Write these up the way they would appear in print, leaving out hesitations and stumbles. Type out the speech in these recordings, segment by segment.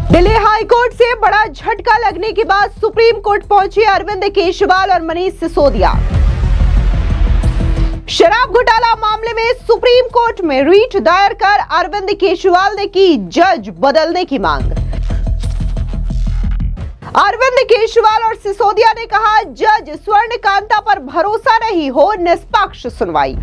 Delhi high court से बड़ा झटका लगने के बाद सुप्रीम कोर्ट पहुंचे अरविंद केजरीवाल और मनीष सिसोदिया। शराब घोटाला मामले में सुप्रीम कोर्ट में रीट दायर कर अरविंद केजरीवाल ने की जज बदलने की मांग। अरविंद केजरीवाल और सिसोदिया ने कहा, जज स्वर्णकांता पर भरोसा नहीं, हो निष्पक्ष सुनवाई।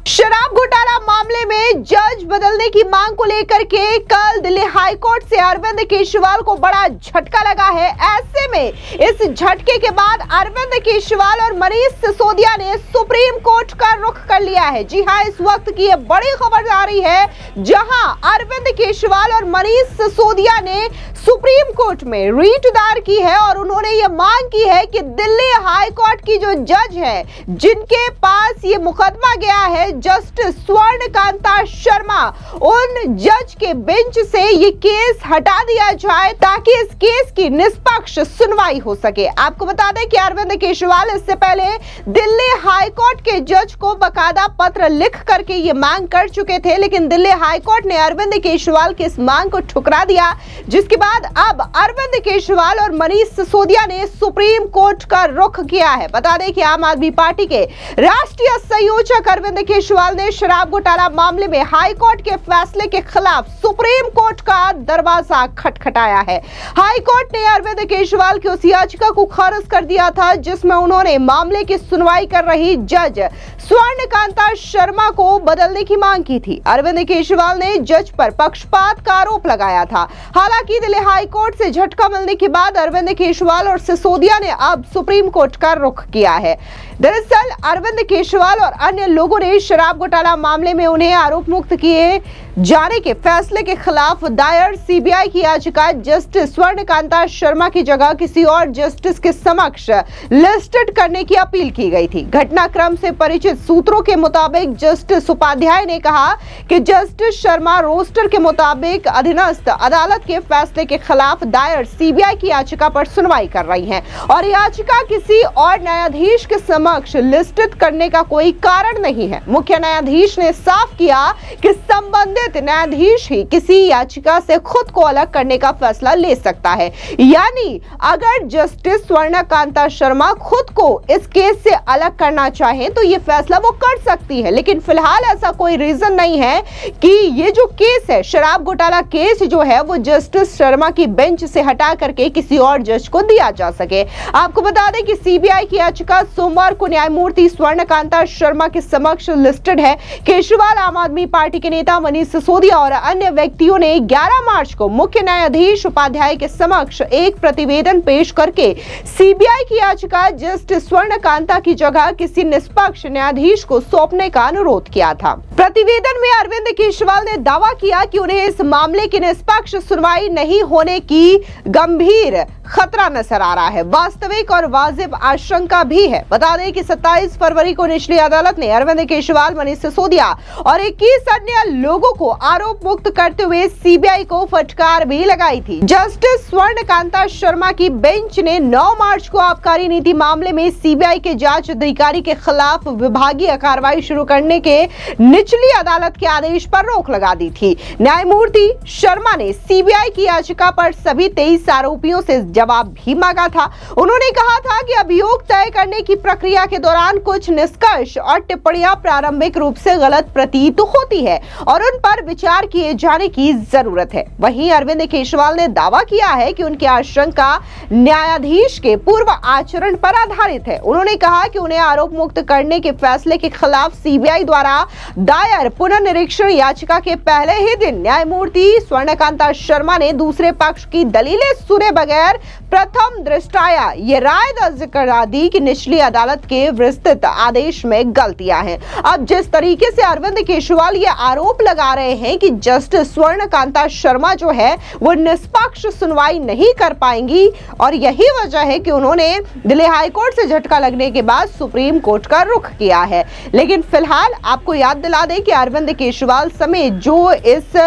शराब घोटाला मामले में जज बदलने की मांग को लेकर के कल दिल्ली हाईकोर्ट से अरविंद केजरीवाल को बड़ा झटका लगा है। ऐसे में इस झटके के बाद अरविंद केजरीवाल और मनीष सिसोदिया ने सुप्रीम कोर्ट का रुख कर लिया है। जी हां, इस वक्त की यह बड़ी खबर आ रही है, जहां अरविंद केजरीवाल और मनीष सिसोदिया ने सुप्रीम कोर्ट में रीट दायर की है और उन्होंने ये मांग की है कि दिल्ली हाईकोर्ट की जो जज है, जिनके पास ये मुकदमा गया है, जस्टिस स्वर्णकांता शर्मा, उन जज के बेंच से ये केस हटा दिया जाए ताकि इस केस की निष्पक्ष सुनवाई हो सके। आपको बता दें कि अरविंद केजरीवाल इससे पहले दिल्ली हाईकोर्ट के जज को बकायदा पत्र लिख करके ये मांग कर चुके थे, लेकिन दिल्ली हाईकोर्ट ने अरविंद केजरीवाल की इस मांग को ठुकरा दिया, जिसके बाद अब अरविंद केजरीवाल और मनीष सिसोदिया ने सुप्रीम कोर्ट का रुख किया है। बता दें कि आम आदमी पार्टी के राष्ट्रीय संयोजक अरविंद केजरीवाल ने शराब घोटाला मामले में हाई कोर्ट के फैसले के खिलाफ सुप्रीम कोर्ट का दरवाजा खटखटाया है। हाई कोर्ट ने अरविंद केजरीवाल की उस याचिका को खारिज कर दिया था, जिसमें उन्होंने मामले की सुनवाई कर रही जज स्वर्णकांता शर्मा को बदलने की मांग की थी। अरविंद केजरीवाल ने जज पर पक्षपात का आरोप लगाया था। हालांकि दिल्ली हाई कोर्ट से झटका मिलने के बाद अरविंद केजरीवाल और सिसोदिया ने अब सुप्रीम कोर्ट का रुख किया है। दरअसल अरविंद केजरीवाल और अन्य लोगों ने शराब घोटाला मामले में उन्हें आरोप मुक्त किए जाने के फैसले के खिलाफ दायर सीबीआई की याचिका जस्टिस स्वर्णकांता शर्मा की जगह किसी और जस्टिस के समक्ष लिस्टेड करने की अपील की गई थी। घटनाक्रम से परिचित सूत्रों के मुताबिक जस्टिस उपाध्याय ने कहा कि जस्टिस शर्मा रोस्टर के मुताबिक अधीनस्थ अदालत के फैसले के खिलाफ दायर सीबीआई की याचिका पर सुनवाई कर रही हैं और याचिका किसी और न्यायाधीश के समक्ष लिस्टेड करने का कोई कारण नहीं है। मुख्य न्यायाधीश ने साफ किया कि संबंधित न्यायाधीश ही किसी याचिका से खुद को अलग करने का फैसला ले सकता है, यानी अगर जस्टिस स्वर्णकांता शर्मा खुद को इस केस से अलग करना चाहे तो ये फैसला वो कर सकती है, लेकिन फिलहाल ऐसा कोई रीजन नहीं है कि ये जो केस है, शराब घोटाला केस जो है, वो जस्टिस शर्मा की बेंच से हटा करके किसी और जज को दिया जा सके। आपको बता दें कि सीबीआई की याचिका सोमवार को न्यायमूर्ति स्वर्णकांता शर्मा के समक्ष लिस्टेड है। केजरीवाल, आम आदमी पार्टी के नेता मनीष सिसोदिया और अन्य व्यक्तियों ने 11 मार्च को मुख्य न्यायाधीश उपाध्याय के समक्ष एक प्रतिवेदन पेश करके सीबीआई की याचिका जस्टिस स्वर्णकांता की जगह किसी निष्पक्ष न्यायाधीश को सौंपने का अनुरोध किया था। प्रतिवेदन में अरविंद केजरीवाल ने दावा किया कि उन्हें इस मामले की निष्पक्ष सुनवाई नहीं होने की गंभीर खतरा नजर आ रहा है, वास्तविक और वाजिब आशंका भी है। बता दें कि 27 फरवरी को निचली अदालत ने अरविंद केजरीवाल, मनीष सिसोदिया और 21 अन्य लोगों को आरोप मुक्त करते हुए सीबीआई को फटकार भी लगाई थी। जस्टिस स्वर्णकांता शर्मा की बेंच ने 9 मार्च को आबकारी नीति मामले में सीबीआई के जांच अधिकारी के खिलाफ विभागीय कार्रवाई शुरू करने के निचली अदालत के आदेश पर रोक लगा दी थी। न्यायमूर्ति शर्मा ने सीबीआई की याचिका पर सभी 23 आरोपियों से जवाब भी मांगा था। उन्होंने कहा था कि अभियोग तय करने की प्रक्रिया के दौरान कुछ निष्कर्ष और टिप्पणियां प्रारंभिक रूप से गलत प्रतीत होती है और उन पर विचार किए जाने की जरूरत है। वहीं अरविंद केजरीवाल ने दावा किया है कि उनकी आशंका न्यायाधीश के पूर्व आचरण पर आधारित है। उन्होंने कहा कि उन्हें आरोप मुक्त करने के फैसले के खिलाफ सीबीआई द्वारा दायर पुनर्निरीक्षण याचिका के पहले ही दिन न्यायमूर्ति स्वर्णकांता शर्मा ने दूसरे पक्ष की दलीलें सुने बगैर प्रथम दृष्टया ये राय दर्ज करा दी कि निचली अदालत के विस्तृत आदेश में गलतियां हैं। अब जिस तरीके से अरविंद केजरीवाल ये आरोप लगा रहे हैं कि जस्टिस स्वर्णकांता शर्मा जो है वो निष्पक्ष सुनवाई नहीं कर पाएंगी और यही वजह है कि उन्होंने दिल्ली हाईकोर्ट से झटका लगने के बाद सुप्रीम कोर्ट का रुख किया है। लेकिन फिलहाल आपको याद दिला दें कि अरविंद केजरीवाल समेत जो इस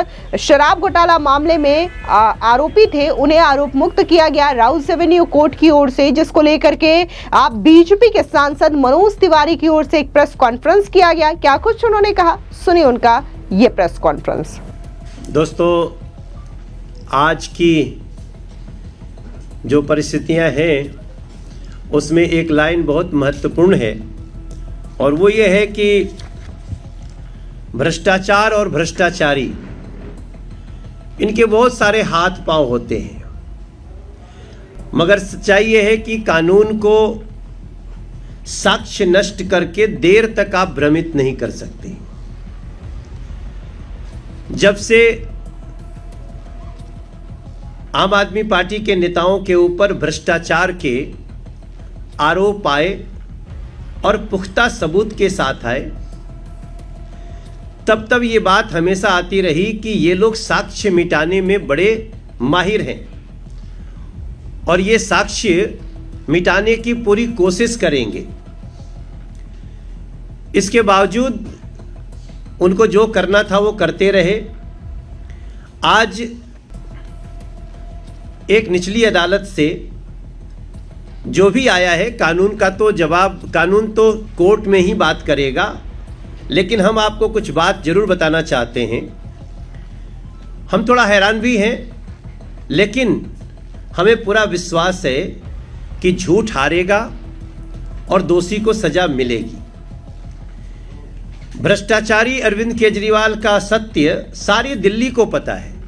शराब घोटाला मामले में आरोपी थे, उन्हें आरोप मुक्त किया गया राउस एवेन्यू कोर्ट की ओर से, जिसको लेकर के आप बीजेपी के सांसद मनोज तिवारी की ओर से एक प्रेस कॉन्फ्रेंस किया गया। क्या कुछ उन्होंने कहा, सुनिए उनका ये प्रेस कॉन्फ्रेंस। दोस्तों, आज की जो परिस्थितियां हैं उसमें एक लाइन बहुत महत्वपूर्ण है और वो ये है कि भ्रष्टाचार और भ्रष्टाचारी इनके बहुत सारे हाथ पांव होते हैं, मगर सच्चाई ये है कि कानून को साक्ष्य नष्ट करके देर तक आप भ्रमित नहीं कर सकते। जब से आम आदमी पार्टी के नेताओं के ऊपर भ्रष्टाचार के आरोप आए और पुख्ता सबूत के साथ आए, तब ये बात हमेशा आती रही कि ये लोग साक्ष्य मिटाने में बड़े माहिर हैं और ये साक्ष्य मिटाने की पूरी कोशिश करेंगे। इसके बावजूद उनको जो करना था वो करते रहे। आज एक निचली अदालत से जो भी आया है, कानून का तो जवाब, कानून तो कोर्ट में ही बात करेगा, लेकिन हम आपको कुछ बात जरूर बताना चाहते हैं। हम थोड़ा हैरान भी हैं, लेकिन हमें पूरा विश्वास है कि झूठ हारेगा और दोषी को सजा मिलेगी। भ्रष्टाचारी अरविंद केजरीवाल का सत्य सारी दिल्ली को पता है।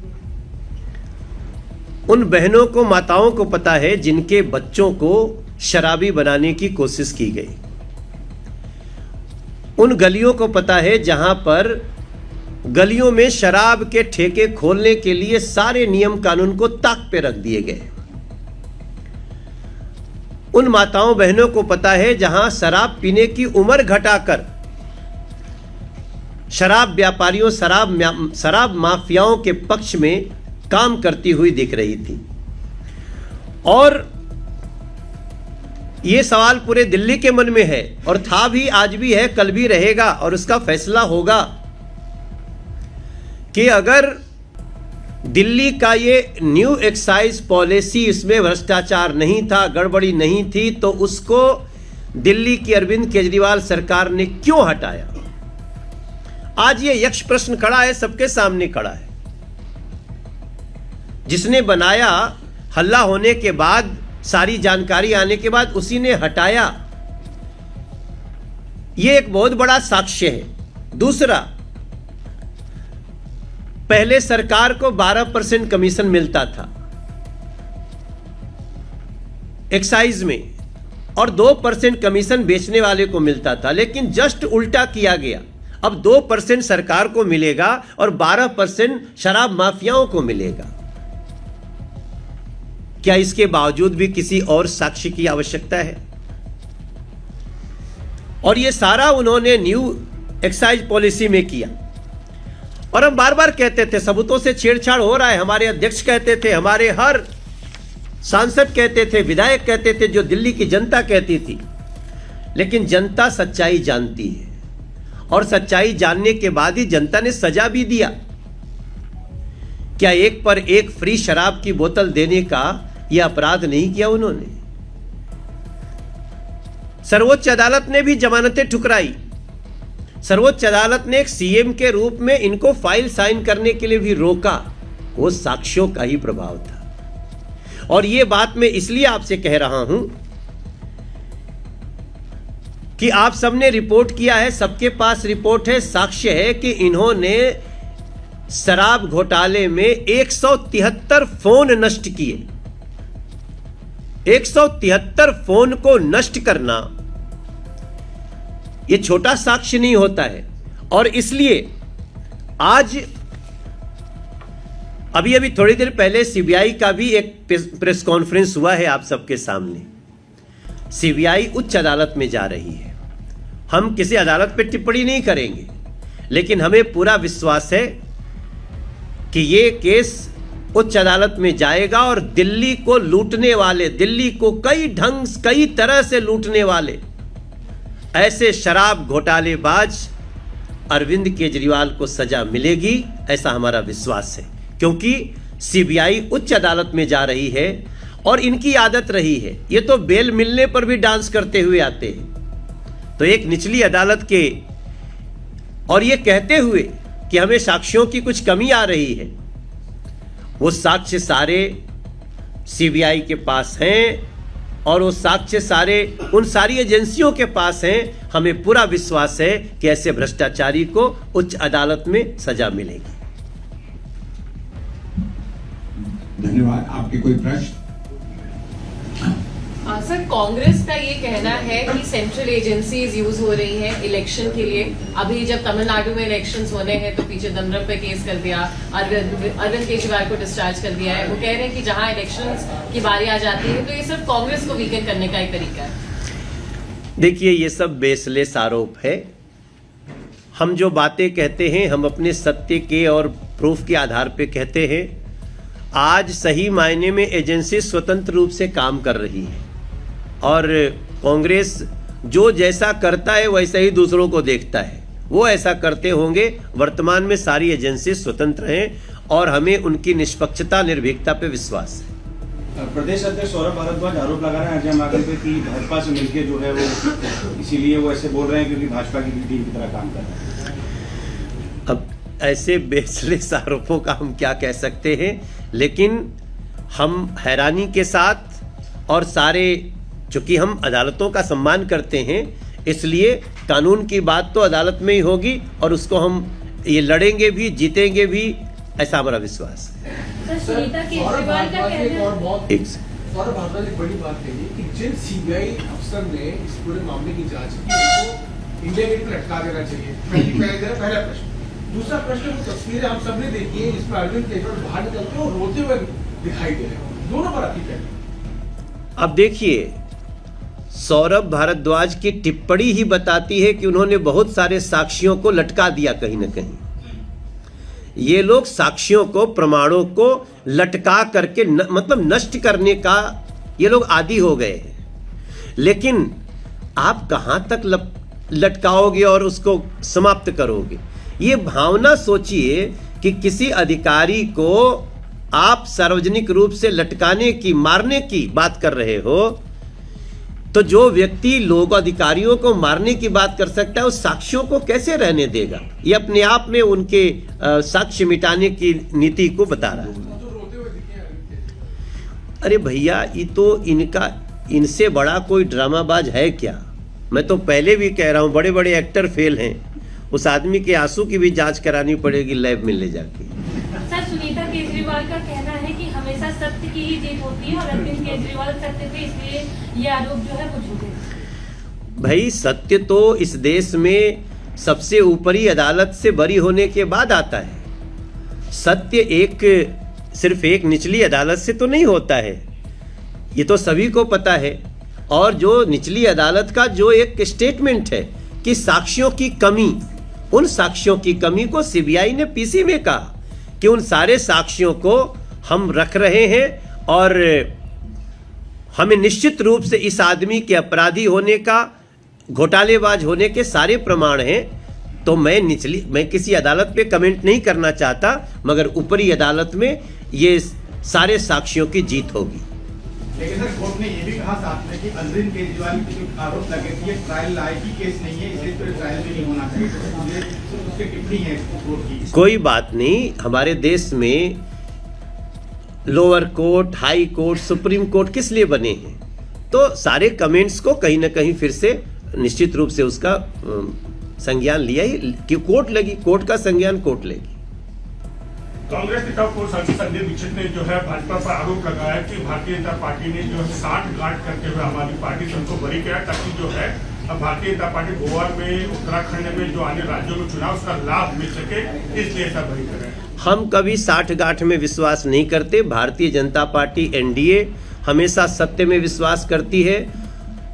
उन बहनों को, माताओं को पता है जिनके बच्चों को शराबी बनाने की कोशिश की गई। उन गलियों को पता है जहां पर गलियों में शराब के ठेके खोलने के लिए सारे नियम कानून को ताक पे रख दिए गए। उन माताओं बहनों को पता है जहां शराब पीने की उम्र घटाकर शराब व्यापारियों, शराब माफियाओं के पक्ष में काम करती हुई दिख रही थी। और यह सवाल पूरे दिल्ली के मन में है और था भी, आज भी है, कल भी रहेगा और उसका फैसला होगा कि अगर दिल्ली का ये न्यू एक्साइज पॉलिसी, इसमें भ्रष्टाचार नहीं था, गड़बड़ी नहीं थी, तो उसको दिल्ली की अरविंद केजरीवाल सरकार ने क्यों हटाया। आज ये यक्ष प्रश्न खड़ा है, सबके सामने खड़ा है। जिसने बनाया, हल्ला होने के बाद, सारी जानकारी आने के बाद उसी ने हटाया, यह एक बहुत बड़ा साक्ष्य है। दूसरा, पहले सरकार को 12% कमीशन मिलता था एक्साइज में और 2% कमीशन बेचने वाले को मिलता था, लेकिन जस्ट उल्टा किया गया। अब 2% सरकार को मिलेगा और 12% शराब माफियाओं को मिलेगा। क्या इसके बावजूद भी किसी और साक्ष्य की आवश्यकता है? और यह सारा उन्होंने न्यू एक्साइज पॉलिसी में किया। और हम बार बार कहते थे सबूतों से छेड़छाड़ हो रहा है, हमारे अध्यक्ष कहते थे, हमारे हर सांसद कहते थे, विधायक कहते थे, जो दिल्ली की जनता कहती थी। लेकिन जनता सच्चाई जानती है और सच्चाई जानने के बाद ही जनता ने सजा भी दिया। क्या एक पर एक फ्री शराब की बोतल देने का यह अपराध नहीं किया उन्होंने? सर्वोच्च अदालत ने भी जमानतें ठुकराई। सर्वोच्च अदालत ने एक सीएम के रूप में इनको फाइल साइन करने के लिए भी रोका। वो साक्ष्यों का ही प्रभाव था। और यह बात मैं इसलिए आपसे कह रहा हूं कि आप सबने रिपोर्ट किया है, सबके पास रिपोर्ट है, साक्ष्य है कि इन्होंने शराब घोटाले में 173 फोन नष्ट किए। 173 फोन को नष्ट करना यह छोटा साक्ष्य नहीं होता है। और इसलिए आज अभी थोड़ी देर पहले सीबीआई का भी एक प्रेस कॉन्फ्रेंस हुआ है आप सबके सामने। सीबीआई उच्च अदालत में जा रही है। हम किसी अदालत पर टिप्पणी नहीं करेंगे, लेकिन हमें पूरा विश्वास है कि यह केस उच्च अदालत में जाएगा और दिल्ली को लूटने वाले, दिल्ली को कई तरह से लूटने वाले ऐसे शराब घोटालेबाज अरविंद केजरीवाल को सजा मिलेगी, ऐसा हमारा विश्वास है। क्योंकि सीबीआई उच्च अदालत में जा रही है और इनकी आदत रही है, ये तो बेल मिलने पर भी डांस करते हुए आते हैं। तो एक निचली अदालत के और ये कहते हुए कि हमें साक्ष्यों की कुछ कमी आ रही है, वो साक्ष्य सारे सीबीआई के पास हैं और वो साक्ष्य सारे उन सारी एजेंसियों के पास हैं। हमें पूरा विश्वास है कि ऐसे भ्रष्टाचारी को उच्च अदालत में सजा मिलेगी। धन्यवाद। आपके कोई प्रश्न? सर, कांग्रेस का ये कहना है कि सेंट्रल एजेंसीज यूज हो रही हैं इलेक्शन के लिए। अभी जब तमिलनाडु में इलेक्शंस होने हैं तो पीछे दमदम पे केस कर दिया, अरविंद केजरीवाल को डिस्चार्ज कर दिया है। वो कह रहे हैं कि जहां इलेक्शंस की बारी आ जाती है तो ये सिर्फ कांग्रेस को वीकन करने का एक तरीका है। देखिए, ये सब बेसलेस आरोप है। हम जो बातें कहते हैं हम अपने सत्य के और प्रूफ के आधार पे कहते हैं। आज सही मायने में एजेंसी स्वतंत्र रूप से काम कर रही है और कांग्रेस जो जैसा करता है वैसा ही दूसरों को देखता है। वो ऐसा करते होंगे। वर्तमान में सारी एजेंसी स्वतंत्र हैं और हमें उनकी निष्पक्षता निर्भीकता पे विश्वास है। प्रदेश अध्यक्ष सौरभ भारद्वाज आरोप लगा रहे हैं अजय माकन पे कि भाजपा से मिलकर जो है वो इसीलिए वो ऐसे बोल रहे हैं क्योंकि भाजपा की टीम की तरह काम कर रहे हैं। अब ऐसे बेसलेस आरोपों का हम क्या कह सकते हैं, लेकिन हम हैरानी के साथ और सारे, चूंकि हम अदालतों का सम्मान करते हैं इसलिए कानून की बात तो अदालत में ही होगी और उसको हम ये लड़ेंगे भी, जीतेंगे भी, ऐसा हमारा विश्वास है। सुनीता केजरीवाल का कहना है, सौरभ भारद्वाज एक बड़ी बात कही कि जिन सीबीआई अफसर ने इस पूरे मामले की जांच की उनको इंडिया गेट पर लटका देना चाहिए। पहला प्रश्न। दूसरा प्रश्न, वो तस्वीरें हम सबने देखी है जिसमें अरविंद केजरीवाल बाहर निकलते हैं और रोते हुए दिखाई दे रहे हैं। दोनों पर आपकी क्या? अब देखिए, सौरभ भारद्वाज की टिप्पणी ही बताती है कि उन्होंने बहुत सारे साक्ष्यों को लटका दिया कहीं ना कहीं। ये लोग साक्ष्यों को, प्रमाणों को लटका करके मतलब नष्ट करने का ये लोग आदी हो गए हैं। लेकिन आप कहां तक लटकाओगे और उसको समाप्त करोगे? ये भावना सोचिए कि किसी अधिकारी को आप सार्वजनिक रूप से लटकाने की, मारने की बात कर रहे हो, तो जो व्यक्ति लोग अधिकारियों को मारने की बात कर सकता है उस साक्ष्यों को कैसे रहने देगा? ये अपने आप में उनके साक्ष्य मिटाने की नीति को बता रहा है। अरे भैया, ये तो इनसे बड़ा कोई ड्रामाबाज है क्या? मैं तो पहले भी कह रहा हूं, बड़े बड़े एक्टर फेल हैं। उस आदमी के आंसू की भी जांच करानी पड़ेगी लैब में ले जाके। सर, सुनीता केजरीवाल का कहना है कि हमेशा सत्य की ही जीत होती है और अरविंद केजरीवाल सत्य पे, इसलिए ये आरोप जो है वो झूठे। भाई, सत्य तो इस देश में सबसे ऊपरी अदालत से बरी होने के बाद आता है। सत्य सिर्फ एक निचली अदालत से तो नहीं होता है, ये तो सभी को पता है। और जो निचली अदालत का जो एक स्टेटमेंट है कि साक्ष्यों की कमी, उन साक्ष्यों की कमी को सीबीआई ने पीसी में कहा कि उन सारे साक्ष्यों को हम रख रहे हैं और हमें निश्चित रूप से इस आदमी के अपराधी होने का, घोटालेबाज होने के सारे प्रमाण हैं। तो मैं किसी अदालत पे कमेंट नहीं करना चाहता, मगर ऊपरी अदालत में ये सारे साक्ष्यों की जीत होगी। लेकिन सर, कोर्ट ने ये भी कहा साथ में कि अरविंद केजरीवाल के जो आरोप लगे कि ये ट्रायल लायक ही केस नहीं है, इसलिए तो ट्रायल भी नहीं होना चाहिए। तो उसकी टिप्पणी है कोर्ट की। कोई बात नहीं, हमारे देश में lower court, high court, supreme court किस लिए बने हैं? तो सारे कमेंट्स को कहीं ना कहीं फिर से निश्चित रूप से उसका संज्ञान लिया ही कि कोर्ट का संज्ञान कोर्ट लेगी। कांग्रेस नेता को संजय दीक्षित ने जो है भाजपा पर आरोप लगाया कि भारतीय जनता पार्टी ने जो है 60 गांठ करते हुए आम आदमी पार्टी से उनको बरी किया, ताकि जो है भारतीय जनता पार्टी गोवा में, उत्तराखंड में जो अन्य राज्यों में चुनाव उसका लाभ मिल सके, इसलिए ऐसा बरी कर रहे हैं। हम कभी 60 गांठ में विश्वास नहीं करते। भारतीय जनता पार्टी एनडीए हमेशा सत्य में विश्वास करती है,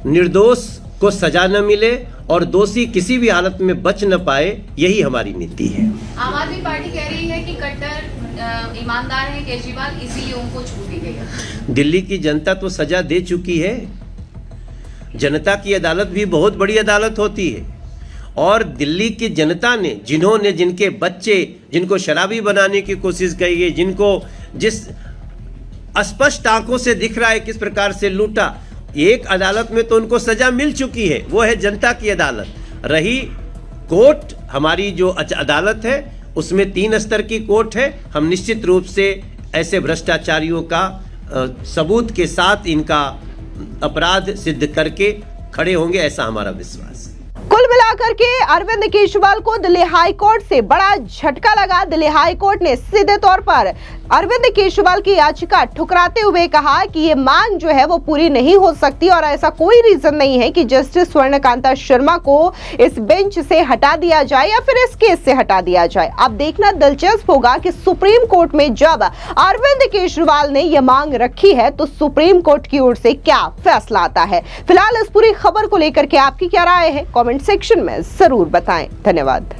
निर्दोष को सजा न मिले और दोषी किसी भी हालत में बच न पाए, यही हमारी नीति है। आम आदमी पार्टी कह रही है कि कट्टर ईमानदार है केजरीवाल, इसीलिए उनको छूट दी गई है। दिल्ली की जनता तो सजा दे चुकी है। जनता की अदालत भी बहुत बड़ी अदालत होती है और दिल्ली की जनता ने, जिनके बच्चे, जिनको शराबी बनाने की कोशिश की है, जिनको जिस स्पष्ट आंखों से दिख रहा है किस प्रकार से लूटा, एक अदालत में तो उनको सजा मिल चुकी है, वो है जनता की अदालत। रही कोर्ट, हमारी जो अदालत है उसमें 3 स्तर की कोर्ट है। हम निश्चित रूप से ऐसे भ्रष्टाचारियों का सबूत के साथ इनका अपराध सिद्ध करके खड़े होंगे, ऐसा हमारा विश्वास है। कुल मिलाकर के अरविंद केजरीवाल को दिल्ली हाई कोर्ट से बड़ा झटका लगा। दिल्ली हाई कोर्ट ने सीधे तौर पर अरविंद केजरीवाल की याचिका ठुकराते हुए कहा कि ये मांग जो है वो पूरी नहीं हो सकती और ऐसा कोई रीजन नहीं है कि जस्टिस स्वर्णकांता शर्मा को इस बेंच से हटा दिया जाए या फिर इस केस से हटा दिया जाए। अब देखना दिलचस्प होगा कि सुप्रीम कोर्ट में जब अरविंद केजरीवाल ने यह मांग रखी है तो सुप्रीम कोर्ट की ओर से क्या फैसला आता है। फिलहाल इस पूरी खबर को लेकर के आपकी क्या राय है, कमेंट सेक्शन में जरूर बताएं। धन्यवाद।